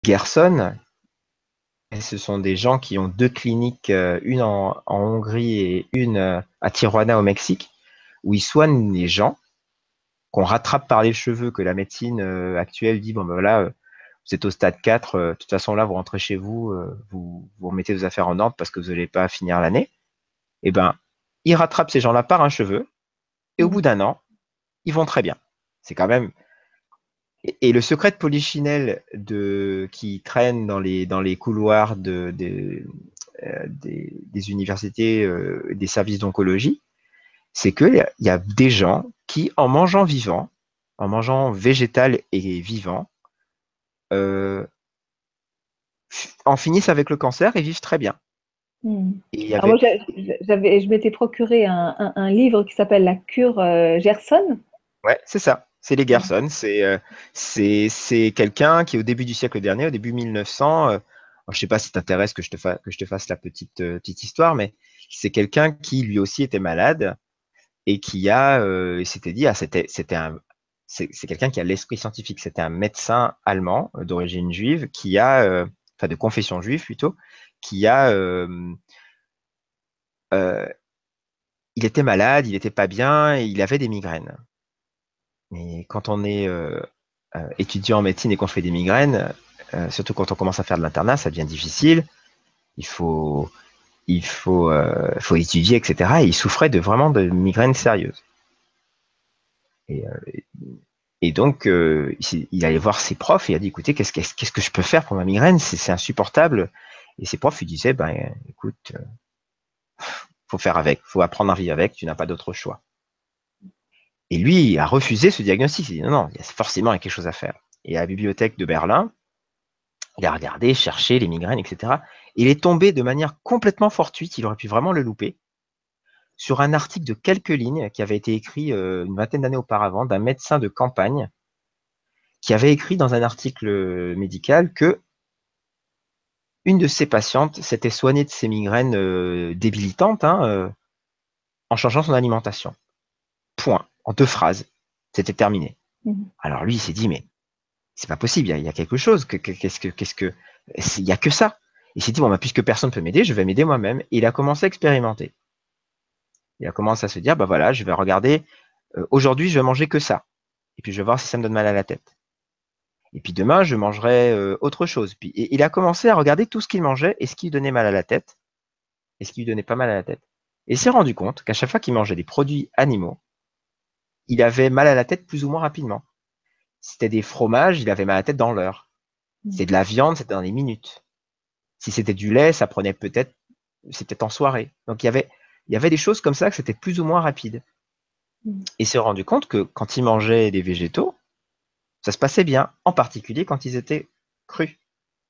Gerson, et ce sont des gens qui ont deux cliniques, une en Hongrie et une à Tijuana au Mexique, où ils soignent les gens qu'on rattrape par les cheveux, que la médecine actuelle dit, bon ben voilà, vous êtes au stade 4, de toute façon là, vous rentrez chez vous, vous remettez vos affaires en ordre parce que vous n'allez pas finir l'année. Eh ben, ils rattrapent ces gens-là par un cheveu, et au Mm. bout d'un an, ils vont très bien. C'est quand même. Et le secret de Polichinelle qui traîne dans les couloirs des universités, des services d'oncologie, c'est qu'il y a des gens qui, en mangeant vivant, en mangeant végétal et vivant, euh, en finissent avec le cancer et vivent très bien. Mm. Et il y Alors moi, avait, je m'étais procuré un livre qui s'appelle La cure Gerson. ouais, c'est ça, c'est les Gerson. C'est quelqu'un qui, au début du siècle dernier, au début 1900, je ne sais pas si t'intéresse que je te fasse la petite histoire, mais c'est quelqu'un qui lui aussi était malade et qui il s'était dit, ah, c'est quelqu'un qui a l'esprit scientifique. C'était un médecin allemand d'origine juive enfin de confession juive plutôt, qui euh, il était malade, il n'était pas bien et il avait des migraines. Mais quand on est étudiant en médecine et qu'on fait des migraines, surtout quand on commence à faire de l'internat, ça devient difficile. Il faut, faut étudier, etc. Et il souffrait vraiment de migraines sérieuses. Et, donc, il allait voir ses profs et il a dit, écoutez, qu'est-ce que je peux faire pour ma migraine? C'est insupportable. Et ses profs lui disaient, ben, écoute, faut faire avec, faut apprendre à vivre avec, tu n'as pas d'autre choix. Et lui, il a refusé ce diagnostic. Il a dit, non, non, il y a forcément quelque chose à faire. Et à la bibliothèque de Berlin, il a regardé, cherché les migraines, etc. Il est tombé de manière complètement fortuite, il aurait pu vraiment le louper, sur un article de quelques lignes qui avait été écrit une vingtaine d'années auparavant d'un médecin de campagne qui avait écrit dans un article médical que une de ses patientes s'était soignée de ses migraines débilitantes, hein, en changeant son alimentation. Point. En deux phrases. C'était terminé. Mm. Alors lui, il s'est dit, mais c'est pas possible, il y a quelque chose. Il y a que ça. Il s'est dit, bon, bah, puisque personne ne peut m'aider, je vais m'aider moi-même. Et il a commencé à expérimenter. Il a commencé à se dire, bah voilà, je vais regarder, aujourd'hui, je vais manger que ça. Et puis, je vais voir si ça me donne mal à la tête. Et puis, demain, je mangerai autre chose. Et il a commencé à regarder tout ce qu'il mangeait et ce qui lui donnait mal à la tête et ce qui lui donnait pas mal à la tête. Et il s'est rendu compte qu'à chaque fois qu'il mangeait des produits animaux, il avait mal à la tête plus ou moins rapidement. Si c'était des fromages, il avait mal à la tête dans l'heure. Si c'était de la viande, c'était dans les minutes. Si c'était du lait, ça prenait c'est peut-être en soirée. Donc il y avait des choses comme ça que c'était plus ou moins rapide. Mm. Et il s'est rendu compte que quand il mangeait des végétaux, ça se passait bien, en particulier quand ils étaient crus.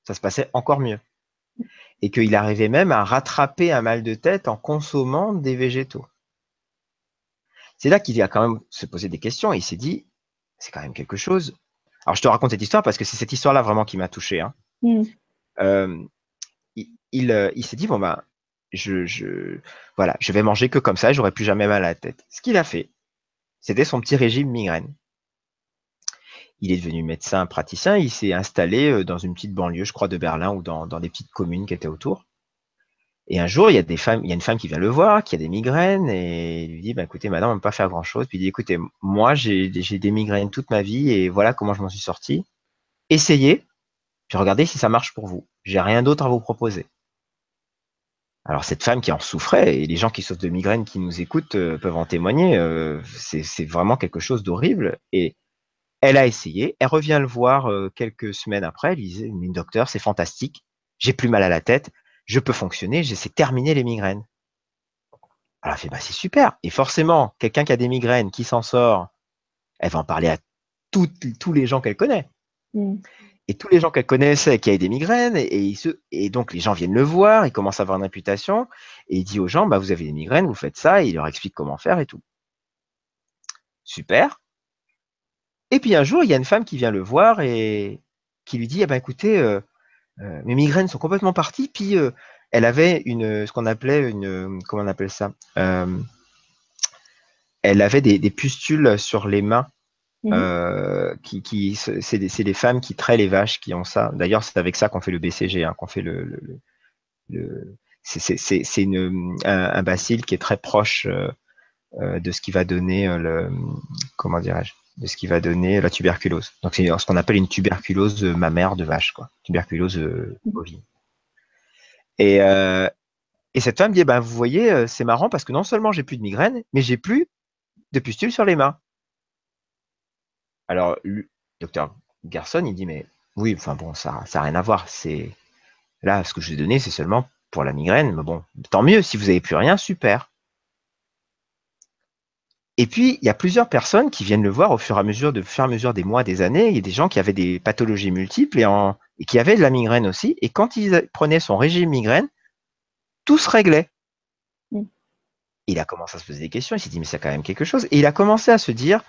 Ça se passait encore mieux. Et qu'il arrivait même à rattraper un mal de tête en consommant des végétaux. C'est là qu'il a quand même se posé des questions et il s'est dit, c'est quand même quelque chose. Alors je te raconte cette histoire parce que c'est cette histoire-là vraiment qui m'a touché, hein. Mm. Euh, il s'est dit, bon ben, voilà, je vais manger que comme ça, j'aurai plus jamais mal à la tête. Ce qu'il a fait, c'était son petit régime migraine. Il est devenu médecin praticien, il s'est installé dans une petite banlieue, je crois, de Berlin ou dans des petites communes qui étaient autour. Et un jour, il y a une femme qui vient le voir, qui a des migraines, et il lui dit, bah, écoutez, madame, on ne peut pas faire grand-chose. Puis il dit, écoutez, moi, j'ai des migraines toute ma vie, et voilà comment je m'en suis sorti. Essayez, puis regardez si ça marche pour vous. J'ai rien d'autre à vous proposer. Alors cette femme qui en souffrait, et les gens qui souffrent de migraines qui nous écoutent peuvent en témoigner, c'est vraiment quelque chose d'horrible. Et elle a essayé, elle revient le voir quelques semaines après, elle disait, mais docteur, c'est fantastique, j'ai plus mal à la tête, je peux fonctionner, j'essaie de terminer les migraines. Alors elle fait, bah, c'est super. Et forcément, quelqu'un qui a des migraines, qui s'en sort, elle va en parler à tous les gens qu'elle connaît. Mm. Et tous les gens qu'elle connaissait qui avaient des migraines, et donc les gens viennent le voir, il commence à avoir une réputation, et il dit aux gens, bah, vous avez des migraines, vous faites ça, et il leur explique comment faire et tout. Super. Et puis un jour, il y a une femme qui vient le voir et qui lui dit, eh ben, écoutez, mes migraines sont complètement parties, puis elle avait ce qu'on appelait comment on appelle ça? Elle avait des pustules sur les mains. C'est des femmes qui traient les vaches qui ont ça. D'ailleurs, c'est avec ça qu'on fait le BCG, hein, qu'on fait c'est un bacille qui est très proche de ce qui va donner comment dirais-je, de ce qui va donner la tuberculose. Donc c'est ce qu'on appelle une tuberculose mammaire de vache, quoi. Tuberculose bovine. Et, euh, et cette femme dit, ben, vous voyez, c'est marrant parce que non seulement j'ai plus de migraine, mais j'ai plus de pustules sur les mains. Alors, le docteur Garson, il dit, mais oui, enfin bon, ça n'a rien à voir. Là, ce que je vous ai donné, c'est seulement pour la migraine. Mais bon, tant mieux, si vous n'avez plus rien, super. Et puis, il y a plusieurs personnes qui viennent le voir au fur et à mesure, des mois, des années. Il y a des gens qui avaient des pathologies multiples et qui avaient de la migraine aussi. Et quand ils prenaient son régime migraine, tout se réglait. Il a commencé à se poser des questions. Il s'est dit, mais c'est quand même quelque chose. Et il a commencé à se dire,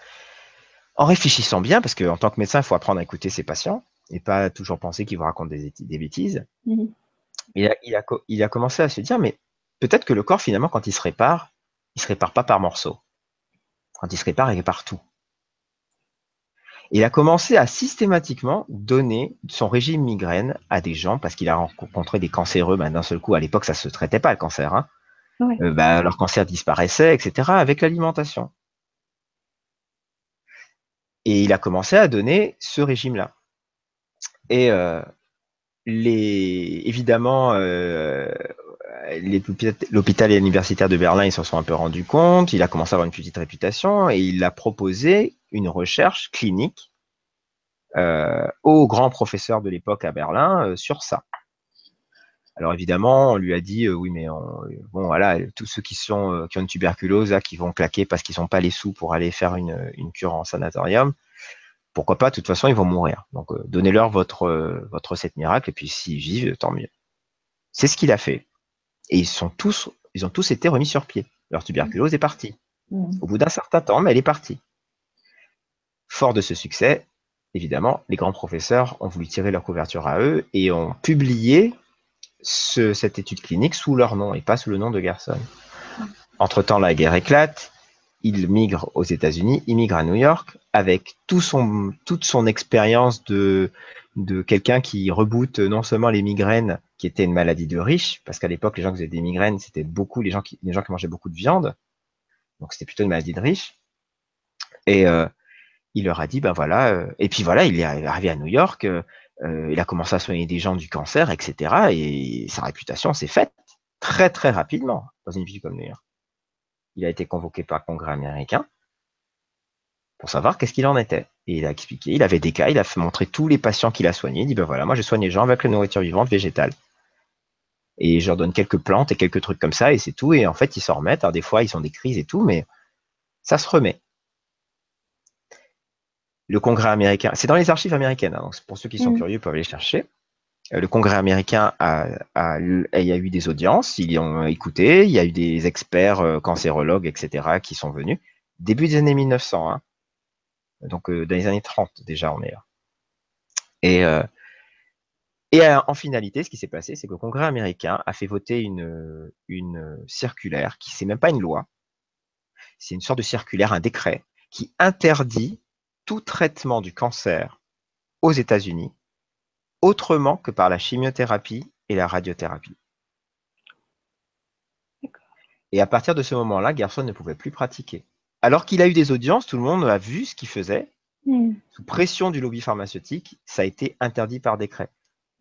en réfléchissant bien, parce qu'en tant que médecin, il faut apprendre à écouter ses patients et pas toujours penser qu'ils vous racontent des bêtises. Il a commencé à se dire, mais peut-être que le corps, finalement, quand il se répare pas par morceaux. Quand il se répare, il répare tout. Il a commencé à systématiquement donner son régime migraine à des gens parce qu'il a rencontré des cancéreux. Ben, d'un seul coup, à l'époque, ça ne se traitait pas le cancer. Hein. Ouais. Leur cancer disparaissait, etc., avec l'alimentation. Et il a commencé à donner ce régime-là. Et évidemment, l'hôpital universitaire de Berlin, ils s'en sont un peu rendus compte. Il a commencé à avoir une petite réputation et il a proposé une recherche clinique au grand professeur de l'époque à Berlin sur ça. Alors évidemment, on lui a dit oui, mais bon voilà, tous ceux qui ont une tuberculose, là, qui vont claquer parce qu'ils n'ont pas les sous pour aller faire une cure en sanatorium, pourquoi pas, de toute façon, ils vont mourir. Donc donnez-leur votre recette miracle, et puis s'ils vivent, tant mieux. C'est ce qu'il a fait. Et ils ont tous été remis sur pied. Leur tuberculose est partie. Au bout d'un certain temps, mais elle est partie. Fort de ce succès, évidemment, les grands professeurs ont voulu tirer leur couverture à eux et ont publié cette étude clinique sous leur nom et pas sous le nom de Gerson. Entre-temps, la guerre éclate. Il migre aux États-Unis, il migre à New York avec toute son expérience de quelqu'un qui reboote non seulement les migraines, qui était une maladie de riches, parce qu'à l'époque, les gens qui faisaient des migraines, c'était beaucoup les gens qui mangeaient beaucoup de viande. Donc, c'était plutôt une maladie de riches. Et il leur a dit, ben voilà, et puis voilà, il est arrivé à New York, il a commencé à soigner des gens du cancer, etc. Et sa réputation s'est faite très, très rapidement dans une ville comme New York. Il a été convoqué par le Congrès américain pour savoir qu'est-ce qu'il en était. Et il a expliqué, il avait des cas, il a montré tous les patients qu'il a soignés. Il dit, ben voilà, moi je soigne les gens avec la nourriture vivante végétale. Et je leur donne quelques plantes et quelques trucs comme ça, et c'est tout. Et en fait, ils s'en remettent. Alors des fois, ils ont des crises et tout, mais ça se remet. Le Congrès américain, c'est dans les archives américaines, hein, donc pour ceux qui sont curieux, ils peuvent aller chercher. Le Congrès américain il y a eu des audiences, ils y ont écouté, il y a eu des experts cancérologues, etc., qui sont venus. Début des années 1900, hein. Donc dans les années 30 déjà, on est là. Et en finalité, ce qui s'est passé, c'est que le Congrès américain a fait voter une circulaire, qui c'est même pas une loi, c'est une sorte de circulaire, un décret, qui interdit tout traitement du cancer aux États-Unis autrement que par la chimiothérapie et la radiothérapie. Et à partir de ce moment-là, Gerson ne pouvait plus pratiquer. Alors qu'il a eu des audiences, tout le monde a vu ce qu'il faisait. Sous pression du lobby pharmaceutique, ça a été interdit par décret.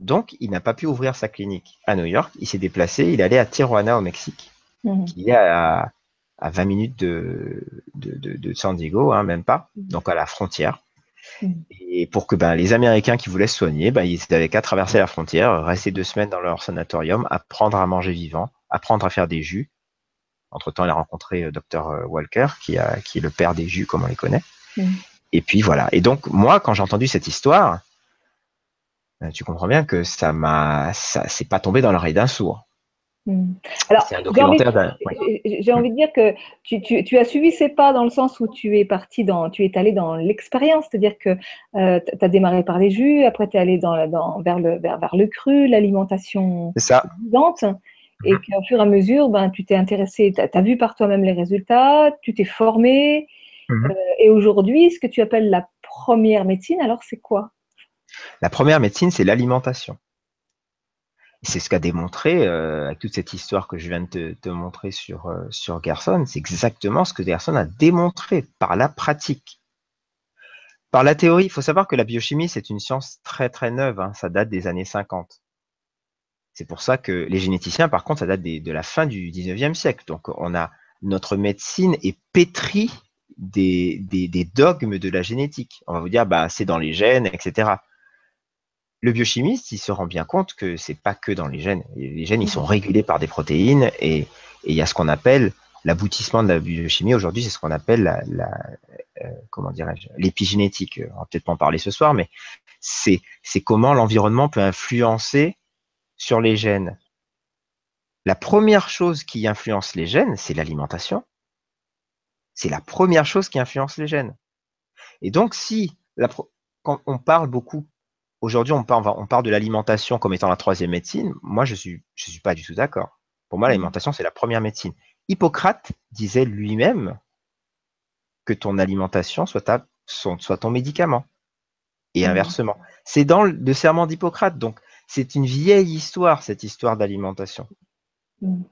Donc, il n'a pas pu ouvrir sa clinique à New York. Il s'est déplacé, il est allé à Tijuana, au Mexique, qui est à 20 minutes de San Diego, hein, même pas, donc à la frontière. Et pour que les Américains qui voulaient se soigner, ils n'avaient qu'à traverser la frontière, rester 2 semaines dans leur sanatorium, apprendre à manger vivant, apprendre à faire des jus. Entre-temps, il a rencontré Dr Walker, qui est le père des jus, comme on les connaît. Et puis voilà. Et donc, moi, quand j'ai entendu cette histoire, tu comprends bien que ça c'est pas tombé dans l'oreille d'un sourd. Alors, c'est un documentaire j'ai envie de dire que tu as suivi ces pas dans le sens où tu es allé dans l'expérience, c'est-à-dire que tu as démarré par les jus, après tu es allé vers le cru, l'alimentation vivante, et qu'au fur et à mesure, tu t'es intéressé, tu as vu par toi-même les résultats, tu t'es formé, Mhm. Et aujourd'hui, ce que tu appelles la première médecine, alors c'est quoi? La première médecine, c'est l'alimentation. C'est ce qu'a démontré, avec toute cette histoire que je viens de te montrer sur Gerson, c'est exactement ce que Gerson a démontré par la pratique. Par la théorie, il faut savoir que la biochimie, c'est une science très très neuve, hein, ça date des années 50. C'est pour ça que les généticiens, par contre, ça date de la fin du 19e siècle. Donc, notre médecine est pétrie des dogmes de la génétique. On va vous dire, bah, c'est dans les gènes, etc. Le biochimiste, il se rend bien compte que c'est pas que dans les gènes. Les gènes, ils sont Mhm. régulés par des protéines et il y a ce qu'on appelle l'aboutissement de la biochimie aujourd'hui, c'est ce qu'on appelle comment dirais-je, l'épigénétique. On va peut-être pas en parler ce soir, mais c'est comment l'environnement peut influencer sur les gènes. La première chose qui influence les gènes, c'est l'alimentation. C'est la première chose qui influence les gènes. Et donc, quand on parle beaucoup, aujourd'hui, on parle de l'alimentation comme étant la troisième médecine, moi, je suis pas du tout d'accord. Pour moi, Mhm. l'alimentation, c'est la première médecine. Hippocrate disait lui-même que ton alimentation soit ton médicament, et Mhm. inversement. C'est dans le serment d'Hippocrate, donc c'est une vieille histoire, cette histoire d'alimentation. Mhm.